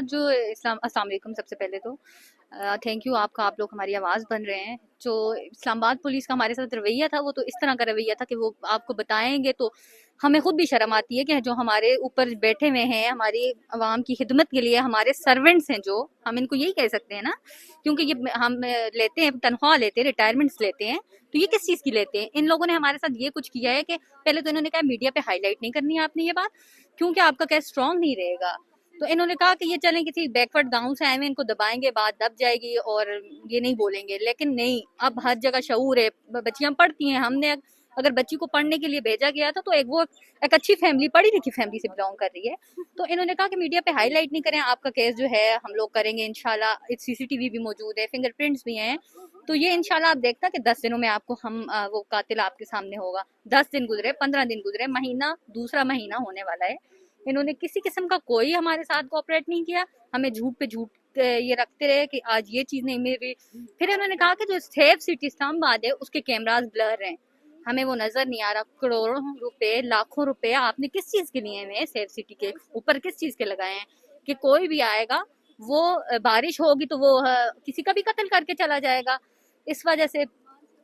जो अस्सलाम वालेकुम। सबसे पहले तो थैंक यू आपका, आप लोग हमारी आवाज़ बन रहे हैं। जो इस्लामाबाद पुलिस का हमारे साथ रवैया था वो तो इस तरह का रवैया था कि वो आपको बताएंगे तो हमें खुद भी शर्म आती है कि जो हमारे ऊपर बैठे हुए हैं, हमारी आवाम की खिदमत के लिए हमारे सर्वेंट्स हैं, जो हम इनको यही कह सकते हैं ना, क्योंकि ये हम लेते हैं, तनख्वाह लेते हैं, रिटायरमेंट्स लेते हैं, तो ये किस चीज़ की लेते हैं। इन लोगों ने हमारे साथ ये कुछ किया है कि पहले तो इन्होंने कहा मीडिया पे हाईलाइट नहीं करनी है आपने ये बात, क्योंकि आपका केस स्ट्रॉन्ग नहीं रहेगा। तो इन्होंने कहा कि ये चलें किसी बैकवर्ड गांव से आए हुए, इनको दबाएंगे, बात दब जाएगी और ये नहीं बोलेंगे। लेकिन नहीं, अब हर जगह शऊर है, बच्चियां पढ़ती हैं। हमने अगर बच्ची को पढ़ने के लिए भेजा गया था तो एक अच्छी फैमिली, पढ़ी लिखी फैमिली से बिलोंग कर रही है। तो इन्होंने कहा कि मीडिया पे हाईलाइट नहीं करें, आपका केस जो है हम लोग करेंगे इंशाल्लाह। सीसीटीवी भी मौजूद है, फिंगरप्रिंट्स भी हैं, तो ये इंशाल्लाह आप देखना कि 10 दिनों में आपको हम वो कातिल आपके सामने होगा। 10 दिन गुजरे, 15 दिन गुजरे, महीना, दूसरा महीना होने वाला है। इन्होंने किसी किस्म का कोई हमारे साथ कोऑपरेट नहीं किया, हमें झूठ पे झूठ ये रखते रहे कि आज ये चीज़ नहीं मिल रही। फिर इन्होंने कहा कि जो सेफ सिटी इस्लामाबाद है उसके कैमरास ब्लर हैं, हमें वो नज़र नहीं आ रहा। करोड़ों रुपए, लाखों रुपए आपने किस चीज़ के लिए हैं सेफ सिटी के ऊपर, किस चीज़ के लगाए हैं कि कोई भी आएगा वो बारिश होगी तो वो किसी का भी कत्ल करके चला जाएगा। इस वजह से